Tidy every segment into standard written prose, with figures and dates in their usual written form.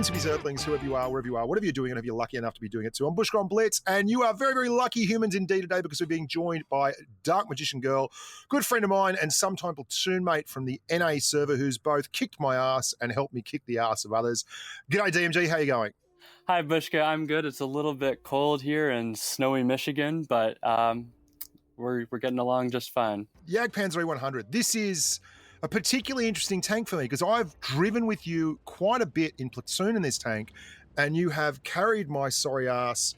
Humans, cities, earthlings, whoever you are, wherever you are, whatever you're doing, and if you're lucky enough to be doing it too. I'm Bushka on Blitz, and you are very, very lucky humans indeed today because we're being joined by Dark Magician Girl, good friend of mine and sometime platoon mate from the NA server who's both kicked my ass and helped me kick the ass of others. G'day, DMG. How you going? Hi, Bushka. I'm good. It's a little bit cold here in snowy Michigan, but we're getting along just fine. JGPZE100. This is a particularly interesting tank for me because I've driven with you quite a bit in platoon in this tank, and you have carried my sorry ass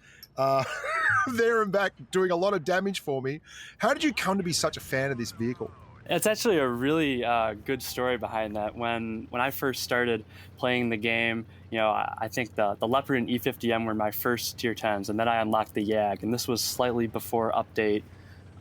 there and back, doing a lot of damage for me. How did you come to be such a fan of this vehicle? It's actually a really good story behind that. When I first started playing the game, you know, I think the Leopard and E50M were my first tier 10s, and then I unlocked the YAG, and this was slightly before update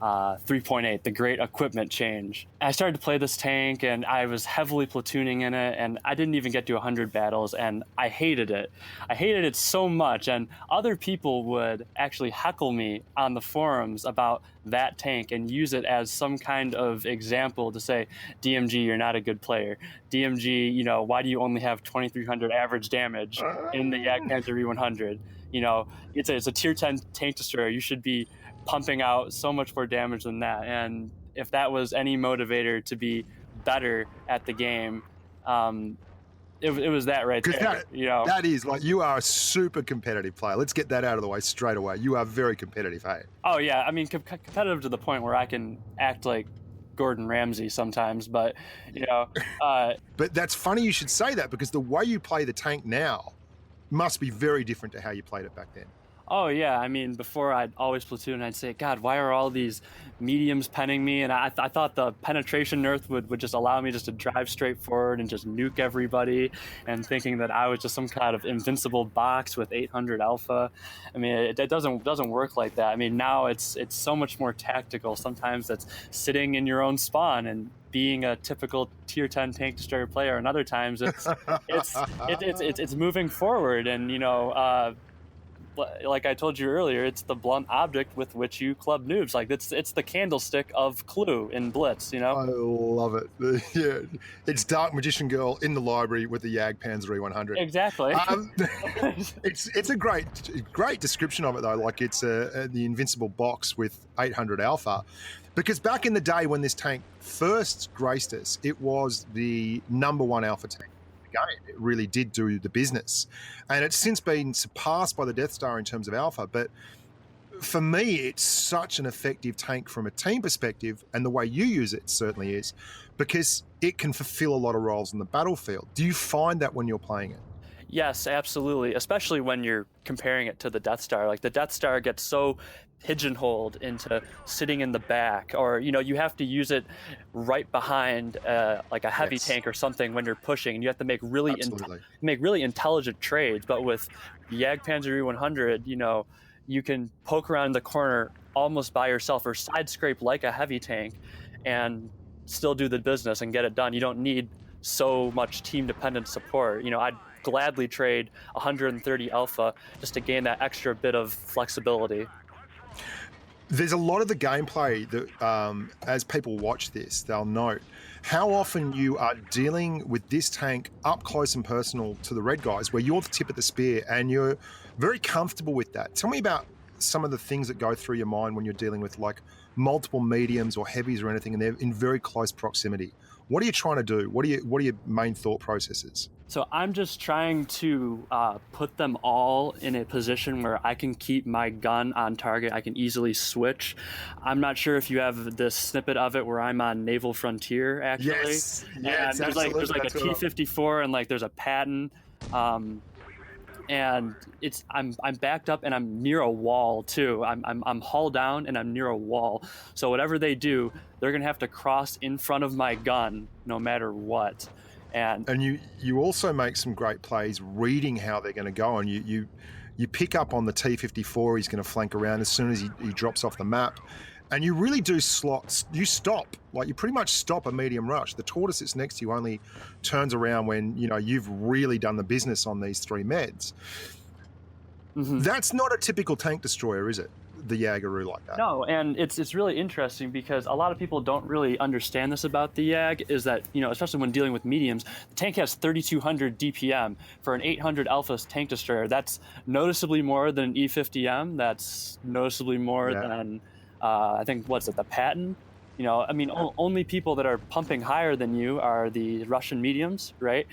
3.8, the great equipment change. I started to play this tank, and I was heavily platooning in it, and I didn't even get to 100 battles, and I hated it. I hated it so much, and other people would actually heckle me on the forums about that tank and use it as some kind of example to say, DMG, you're not a good player. DMG, you know, why do you only have 2,300 average damage in the JGPZE100? You know, it's a tier 10 tank destroyer. You should be pumping out so much more damage than that. And if that was any motivator to be better at the game, it was that right there. That is, like, you are a super competitive player. Let's get that out of the way straight away. You are very competitive, hey? Oh, yeah. I mean, competitive to the point where I can act like Gordon Ramsay sometimes, but, you know. But that's funny you should say that, because the way you play the tank now must be very different to how you played it back then. Oh, yeah. I mean, before I'd always platoon, I'd say, God, why are all these mediums penning me? And I thought the penetration nerf would just allow me just to drive straight forward and just nuke everybody, and thinking that I was just some kind of invincible box with 800 alpha. I mean, it doesn't work like that. I mean, now it's so much more tactical. Sometimes it's sitting in your own spawn and being a typical tier 10 tank destroyer player, and other times it's moving forward, and, you know, like I told you earlier, it's the blunt object with which you club noobs. Like, it's the candlestick of Clue in Blitz, you know? I love it. Yeah, it's Dark Magician Girl in the library with the JGPZE100. Exactly. It's a great description of it, though. Like, it's the invincible box with 800 alpha. Because back in the day when this tank first graced us, it was the #1 alpha tank. It really did do the business, and it's since been surpassed by the Death Star in terms of alpha. But for me, it's such an effective tank from a team perspective, and the way you use it certainly is, because it can fulfill a lot of roles in the battlefield. Do you find that when you're playing it? Yes, absolutely, especially when you're comparing it to the Death Star. Like, the Death Star gets so pigeonholed into sitting in the back, or, you know, you have to use it right behind like a heavy tank or something when you're pushing, and you have to make really intelligent trades. But with the JGPZE100, you know, you can poke around the corner almost by yourself or side scrape like a heavy tank and still do the business and get it done. You don't need so much team dependent support. You know, I'd gladly trade 130 alpha just to gain that extra bit of flexibility. There's a lot of the gameplay that, as people watch this, they'll note how often you are dealing with this tank up close and personal to the red guys, where you're the tip of the spear and you're very comfortable with that. Tell me about some of the things that go through your mind when you're dealing with, like, multiple mediums or heavies or anything, and they're in very close proximity. What are you trying to do? What are your main thought processes? So I'm just trying to put them all in a position where I can keep my gun on target. I can easily switch. I'm not sure if you have this snippet of it where I'm on Naval Frontier, actually. Yes, and there's like a T-54 and, like, there's a Patton. And I'm backed up and I'm near a wall too. I'm hull down and I'm near a wall. So whatever they do, they're gonna have to cross in front of my gun no matter what. And you also make some great plays reading how they're going to go, and you pick up on the T-54. He's going to flank around as soon as he drops off the map, and you really do slots. You stop, like, you pretty much stop a medium rush. The tortoise that's next to you only turns around when, you know, you've really done the business on these 3 meds. Mm-hmm. That's not a typical tank destroyer, is it? the Jaggeroo like that. No, and it's really interesting because a lot of people don't really understand this about the Jag, is that, especially when dealing with mediums, the tank has 3,200 DPM. For an 800 Alpha tank destroyer, that's noticeably more than an E50M. That's noticeably more than, I think, the Patton? Only people that are pumping higher than you are the Russian mediums, right?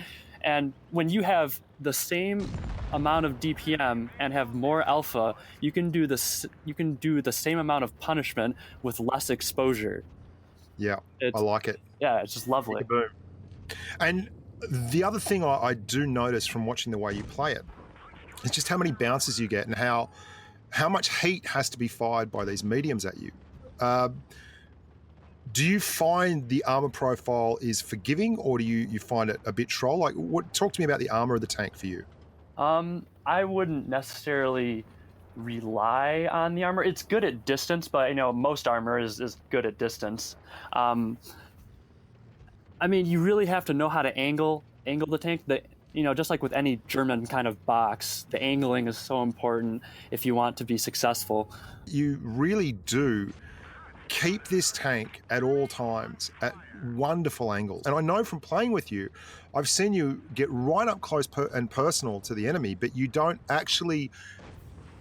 And when you have the same amount of DPM and have more alpha, you can do the same amount of punishment with less exposure. Yeah, I like it. Yeah, it's just lovely. Boom. And the other thing I do notice from watching the way you play it is just how many bounces you get and how much heat has to be fired by these mediums at you. Do you find the armor profile is forgiving, or do you find it a bit troll? Like, talk to me about the armor of the tank for you. I wouldn't necessarily rely on the armor. It's good at distance, but most armor is good at distance. You really have to know how to angle the tank. Just like with any German kind of box, the angling is so important if you want to be successful. You really do keep this tank at all times at wonderful angles. And I know from playing with you, I've seen you get right up close and personal to the enemy, but you don't actually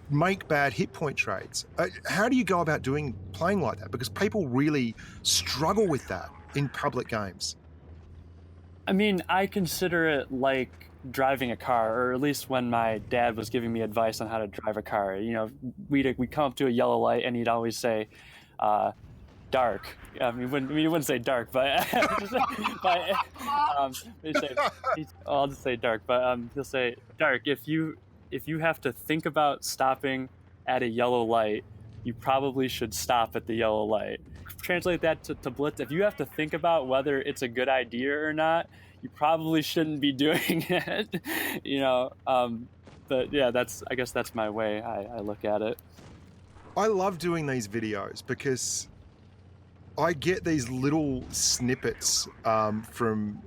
make bad hit point trades. How do you go about playing like that? Because people really struggle with that in public games. I consider it like driving a car, or at least when my dad was giving me advice on how to drive a car. We'd come up to a yellow light and he'd always say, dark. We wouldn't say dark, but I'll just say dark. But he'll say, dark. If you have to think about stopping at a yellow light, you probably should stop at the yellow light. Translate that to Blitz. If you have to think about whether it's a good idea or not, you probably shouldn't be doing it. But yeah, I guess that's my way I look at it. I love doing these videos because I get these little snippets from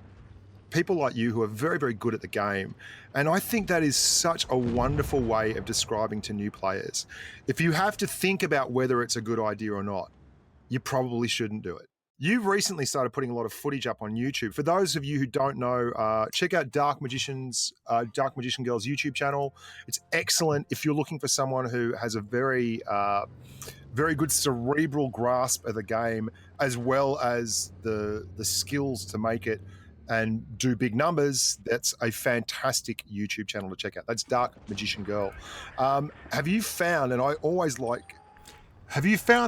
people like you who are very, very good at the game. And I think that is such a wonderful way of describing to new players. If you have to think about whether it's a good idea or not, you probably shouldn't do it. You've recently started putting a lot of footage up on YouTube. For those of you who don't know, check out Dark Magician Girl's YouTube channel. It's excellent if you're looking for someone who has a very good cerebral grasp of the game, as well as the skills to make it and do big numbers. That's a fantastic YouTube channel to check out. That's Dark Magician Girl. Have you found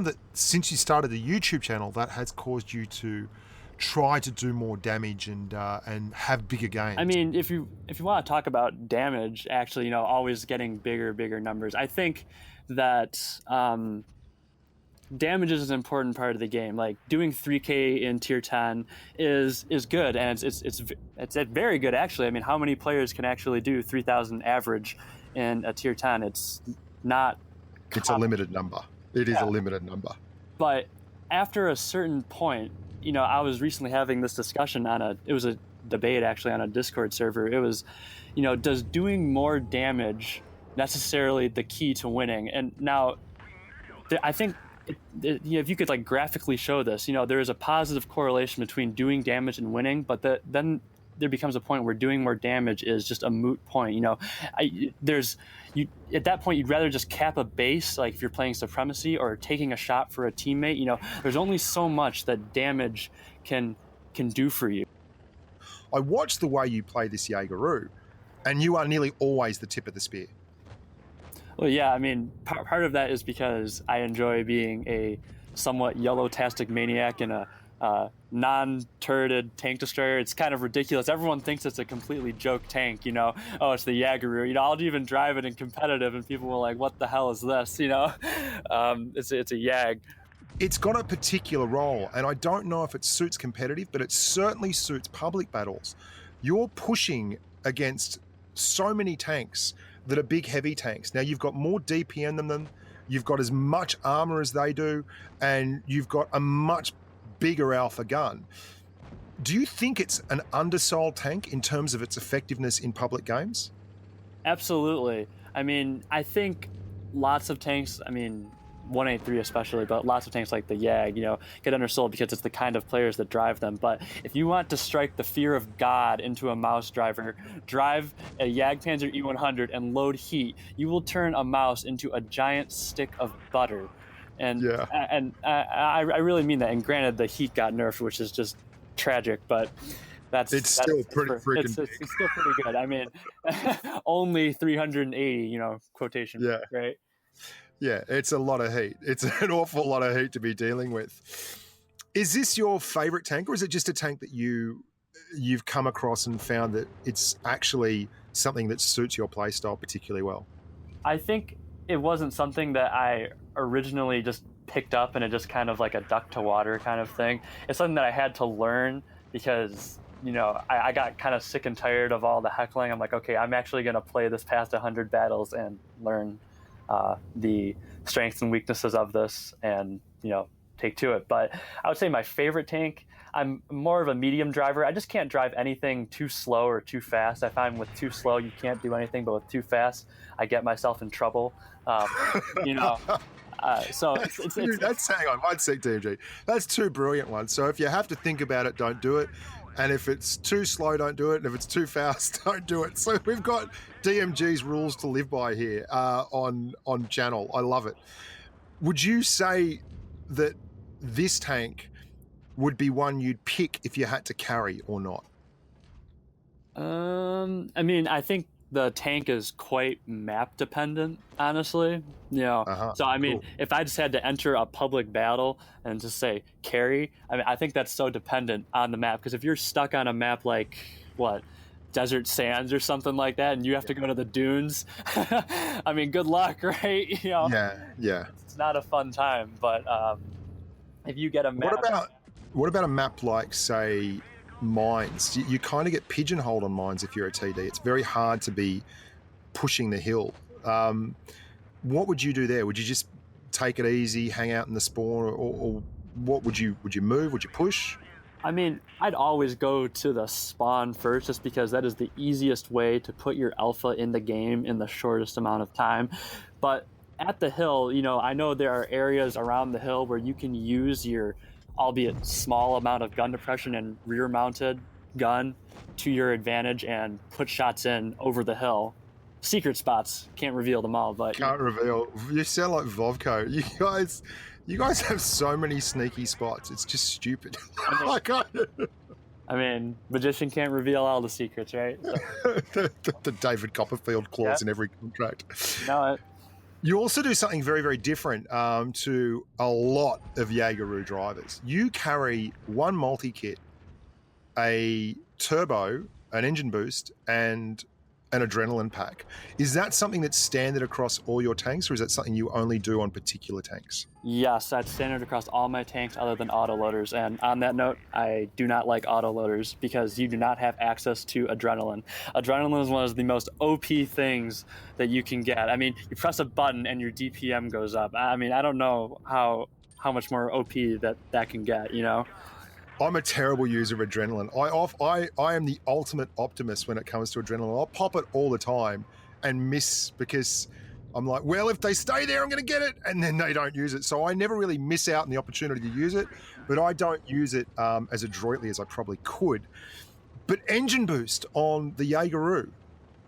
that since you started the YouTube channel, that has caused you to try to do more damage and have bigger gains? If you want to talk about damage, actually, always getting bigger numbers, I think that damage is an important part of the game. Like doing 3K in tier 10 is good, and it's very good actually. How many players can actually do 3,000 average in a tier 10? It's not. It's a limited number. It is a limited number. But after a certain point, I was recently having this discussion it was a debate actually on a Discord server. It was, does doing more damage necessarily the key to winning? And now, I think if you could graphically show this, there is a positive correlation between doing damage and winning, but then there becomes a point where doing more damage is just a moot point. At that point, you'd rather just cap a base, like if you're playing Supremacy, or taking a shot for a teammate. There's only so much that damage can do for you. I watched the way you play this Jaggeroo, and you are nearly always the tip of the spear. Well, yeah, part of that is because I enjoy being a somewhat yellow-tastic maniac in a non-turreted tank destroyer. It's kind of ridiculous. Everyone thinks it's a completely joke tank, oh, it's the Jaggeroo. I'll even drive it in competitive and people will like, what the hell is this? It's a Jag. It's got a particular role, and I don't know if it suits competitive, but it certainly suits public battles. You're pushing against so many tanks that are big, heavy tanks. Now, you've got more DPM than them, you've got as much armor as they do, and you've got a much bigger alpha gun. Do you think it's an undersold tank in terms of its effectiveness in public games? Absolutely. I think lots of tanks, 183 especially, but lots of tanks like the YAG, get undersold because it's the kind of players that drive them. But if you want to strike the fear of God into a mouse driver, drive a Jagdpanzer E100 and load heat. You will turn a mouse into a giant stick of butter. And I really mean that. And granted, the heat got nerfed, which is just tragic, but it's still pretty freaking it's still pretty good. I mean, only 380, quotation, right? Yeah, it's a lot of heat. It's an awful lot of heat to be dealing with. Is this your favorite tank, or is it just a tank that you've come across and found that it's actually something that suits your playstyle particularly well? I think it wasn't something that I originally just picked up and it just kind of like a duck to water kind of thing. It's something that I had to learn because I got kind of sick and tired of all the heckling. I'm like, okay, I'm actually going to play this past 100 battles and learn the strengths and weaknesses of this and, take to it. But I would say my favorite tank, I'm more of a medium driver. I just can't drive anything too slow or too fast. I find with too slow, you can't do anything, but with too fast, I get myself in trouble. So it's that's, hang on, one sec, DMG. That's two brilliant ones. So if you have to think about it, don't do it. And if it's too slow, don't do it. And if it's too fast, don't do it. So we've got DMG's rules to live by here on channel. I love it. Would you say that this tank would be one you'd pick if you had to carry or not? I mean, I think the tank is quite map dependent, honestly. So I mean, if I just had to enter a public battle and just say carry, I mean, I think that's so dependent on the map, because if you're stuck on a map like Desert Sands or something like that, and you have to go to the dunes, I mean, good luck, right? Yeah. It's not a fun time, but if you get a map. What about a map like, say, mines? You kind of get pigeonholed on mines if you're a TD. It's very hard to be pushing the hill. What would you do there? Would you just take it easy, hang out in the spawn, or what would you move? Would you push? I mean, I'd always go to the spawn first, just because that is the easiest way to put your alpha in the game in the shortest amount of time. But at the hill, I know there are areas around the hill where you can use your, albeit small, amount of gun depression and rear-mounted gun to your advantage and put shots in over the hill. Secret spots, can't reveal them all, but can't reveal. You sound like Vovko. You guys have so many sneaky spots. It's just stupid. I mean, magician can't reveal all the secrets, right? So. the David Copperfield clause in every contract. No. You also do something very, very different to a lot of Jaegeru drivers. You carry one multi-kit, a turbo, an engine boost, and an adrenaline pack. Is that something that's standard across all your tanks, or is that something you only do on particular tanks? Yes, that's standard across all my tanks other than autoloaders. And on that note, I do not like autoloaders because you do not have access to adrenaline. Adrenaline is one of the most OP things that you can get. I mean, you press a button and your DPM goes up. I mean, I don't know how much more OP that can get, I'm a terrible user of adrenaline. I am the ultimate optimist when it comes to adrenaline. I'll pop it all the time and miss because I'm like, well, if they stay there, I'm going to get it. And then they don't use it. So I never really miss out on the opportunity to use it, but I don't use it as adroitly as I probably could. But engine boost on the Jaegeru,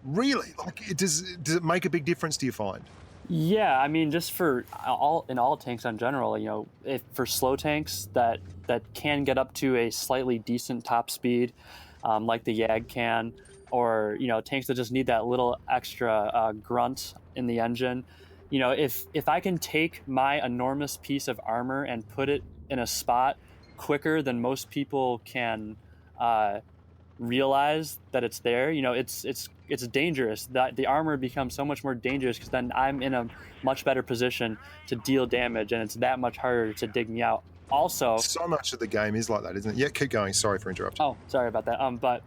really? Does it make a big difference, do you find? Yeah, I mean, just for all tanks in general, if for slow tanks that can get up to a slightly decent top speed, like the YAG can, or tanks that just need that little extra grunt in the engine, if I can take my enormous piece of armor and put it in a spot quicker than most people can realize that it's there, it's dangerous. That the armor becomes so much more dangerous because then I'm in a much better position to deal damage, and it's that much harder to dig me out. Also, so much of the game is like that, isn't it? Yeah, keep going. Sorry for interrupting. Oh, sorry about that. But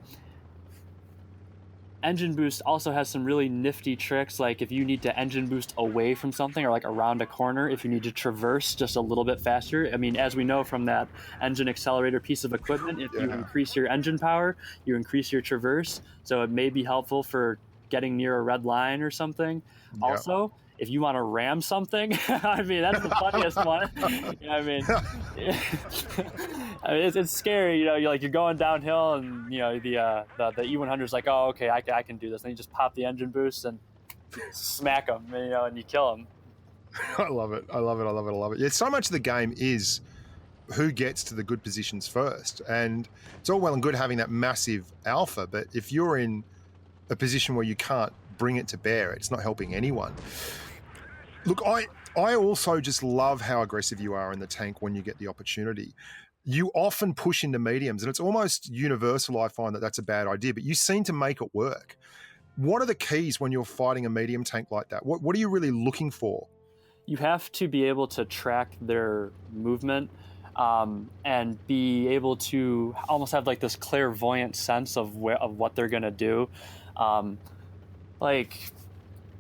engine boost also has some really nifty tricks, like if you need to engine boost away from something or like around a corner, if you need to traverse just a little bit faster. I mean, as we know from that engine accelerator piece of equipment, if you increase your engine power, you increase your traverse. So it may be helpful for getting near a red line or something. Yeah. Also, if you want to ram something, I mean, that's the funniest one. I mean, it's scary. You're going downhill, and the E100 is like, oh, okay, I can do this. And you just pop the engine boost and smack them, and you kill them. I love it. I love it. I love it. I love it. Yeah, so much of the game is who gets to the good positions first, and it's all well and good having that massive alpha, but if you're in a position where you can't bring it to bear, it's not helping anyone. Look, I also just love how aggressive you are in the tank when you get the opportunity. You often push into mediums, and it's almost universal, I find, that that's a bad idea, but you seem to make it work. What are the keys when you're fighting a medium tank like that? What are you really looking for? You have to be able to track their movement, and be able to almost have like this clairvoyant sense of what they're going to do. Like,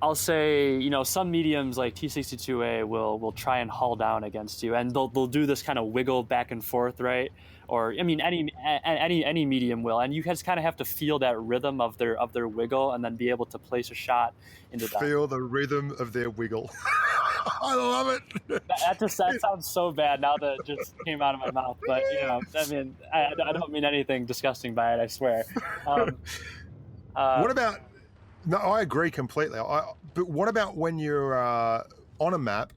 I'll say, some mediums like T62A will try and haul down against you, and they'll do this kind of wiggle back and forth, right? Or I mean, any medium will, and you just kind of have to feel that rhythm of their wiggle, and then be able to place a shot into that. Feel the rhythm of their wiggle. I love it. That sounds so bad now that it just came out of my mouth, but I mean, I don't mean anything disgusting by it, I swear. What about? No, I agree completely. But what about when you're on a map?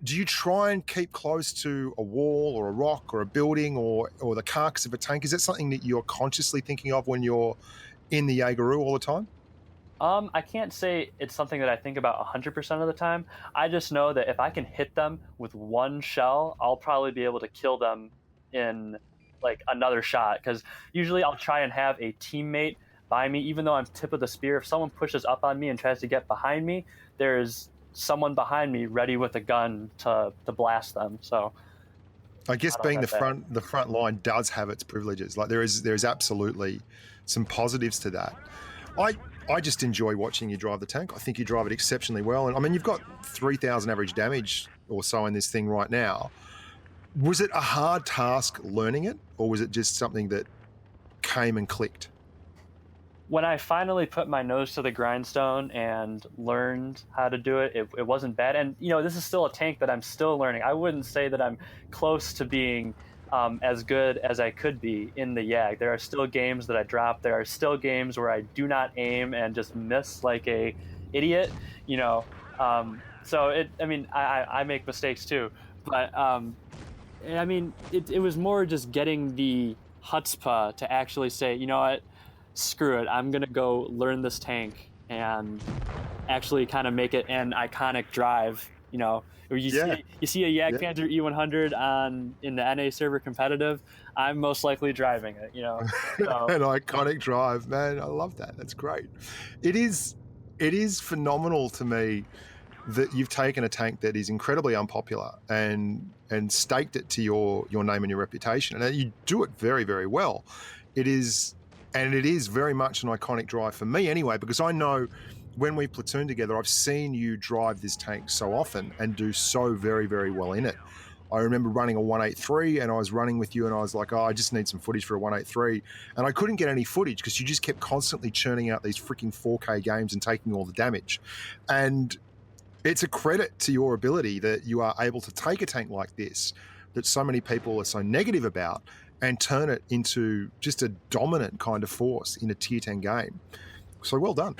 Do you try and keep close to a wall or a rock or a building or the carcass of a tank? Is that something that you're consciously thinking of when you're in the Jaegeroo all the time? I can't say it's something that I think about 100% of the time. I just know that if I can hit them with one shell, I'll probably be able to kill them in like another shot. Because usually I'll try and have a teammate by me, even though I'm tip of the spear. If someone pushes up on me and tries to get behind me, there's someone behind me ready with a gun to blast them. So I guess being the front line does have its privileges. Like there's absolutely some positives to that. I just enjoy watching you drive the tank. I think you drive it exceptionally well. And I mean, you've got 3,000 average damage or so in this thing right now. Was it a hard task learning it, or was it just something that came and clicked? When I finally put my nose to the grindstone and learned how to do it, it wasn't bad. And, this is still a tank that I'm still learning. I wouldn't say that I'm close to being as good as I could be in the YAG. There are still games that I drop. There are still games where I do not aim and just miss like a idiot, So I make mistakes too. But, it was more just getting the chutzpah to actually say, you know what, screw it, I'm gonna go learn this tank and actually kind of make it an iconic drive. You see a YAG Panzer E100 in the NA server competitive, I'm most likely driving it. So. An iconic drive, man. I love that. That's great. It is phenomenal to me that you've taken a tank that is incredibly unpopular and staked it to your name and your reputation, and you do it very, very well. It is very much an iconic drive for me anyway, because I know when we platoon together, I've seen you drive this tank so often and do so very, very well in it. I remember running a 183 and I was running with you and I was like, oh, I just need some footage for a 183. And I couldn't get any footage because you just kept constantly churning out these freaking 4K games and taking all the damage. And it's a credit to your ability that you are able to take a tank like this that so many people are so negative about and turn it into just a dominant kind of force in a tier 10 game. So well done.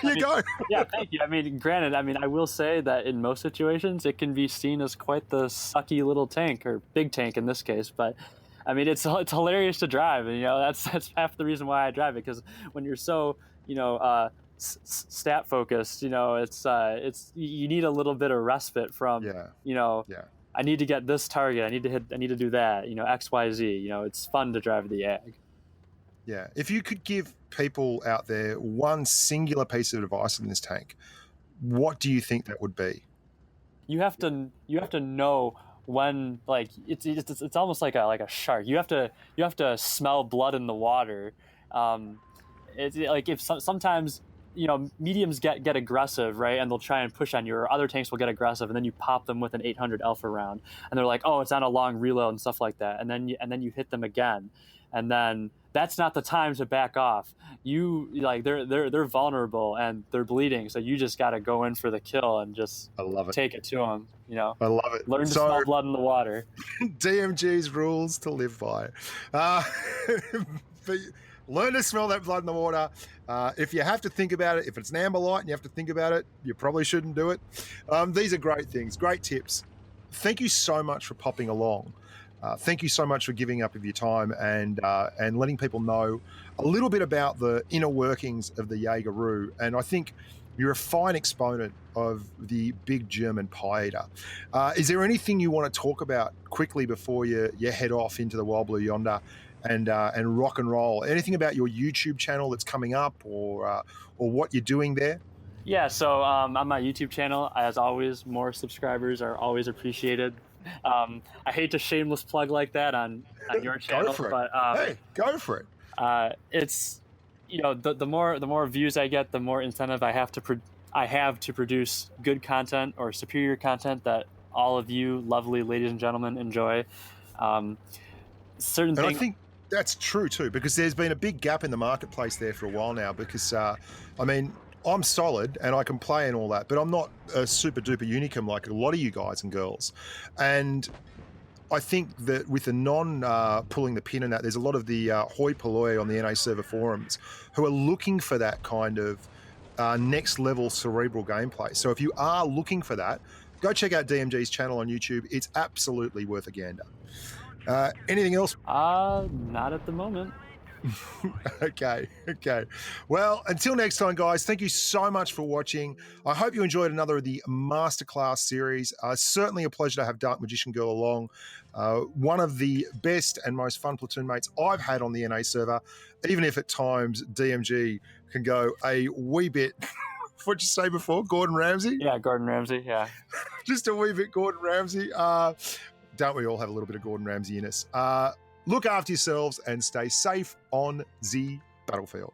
There you go. Yeah, thank you. Granted, I will say that in most situations, it can be seen as quite the sucky little tank, or big tank in this case. But it's hilarious to drive, and that's half the reason why I drive it. Because when you're so stat focused, it's you need a little bit of respite from I need to get this target. I need to do that. X, Y, Z. It's fun to drive the YAG. Yeah. If you could give people out there one singular piece of advice in this tank, what do you think that would be? You have to know when, like, it's almost like a shark. You have to smell blood in the water. It's like if sometimes mediums get aggressive, right? And they'll try and push on you, or other tanks will get aggressive, and then you pop them with an 800 alpha round, and they're like, oh, it's on a long reload and stuff like that, and then you hit them again, and then that's not the time to back off. You like they're vulnerable and they're bleeding, so you just got to go in for the kill and just I love it. take it to them. You know, I love it. learn to smell blood in the water. DMG's rules to live by. But learn to smell that blood in the water. If you have to think about it, if it's an amber light and you have to think about it, you probably shouldn't do it. These are great things, great tips. Thank you so much for popping along. Thank you so much for giving up of your time and letting people know a little bit about the inner workings of the Jaeger. And I think you're a fine exponent of the big German pie eater. Is there anything you want to talk about quickly before you head off into the wild blue yonder and rock and roll? Anything about your YouTube channel that's coming up or what you're doing there? Yeah, so on my YouTube channel, as always, more subscribers are always appreciated. I hate to shameless plug like that on your channel, Go for it. but Hey, go for it. It's, you know, the more views I get, the more incentive I have to produce good content or superior content that all of you lovely ladies and gentlemen enjoy. I think that's true too, because there's been a big gap in the marketplace there for a while now. Because I mean, I'm solid and I can play and all that, but I'm not a super duper unicum like a lot of you guys and girls. And I think that with the pulling the pin in that, there's a lot of the hoi polloi on the NA server forums who are looking for that kind of next level cerebral gameplay. So if you are looking for that, go check out DMG's channel on YouTube. It's absolutely worth a gander. Anything else? Not at the moment. Okay. Well, until next time, guys, thank you so much for watching. I hope you enjoyed another of the Masterclass series. Certainly a pleasure to have Dark Magician Girl along. One of the best and most fun platoon mates I've had on the NA server, even if at times DMG can go a wee bit... What'd you say before? Gordon Ramsay? Yeah, Gordon Ramsay, yeah. Just a wee bit Gordon Ramsay. Don't we all have a little bit of Gordon Ramsay in us? Look after yourselves and stay safe on the battlefield.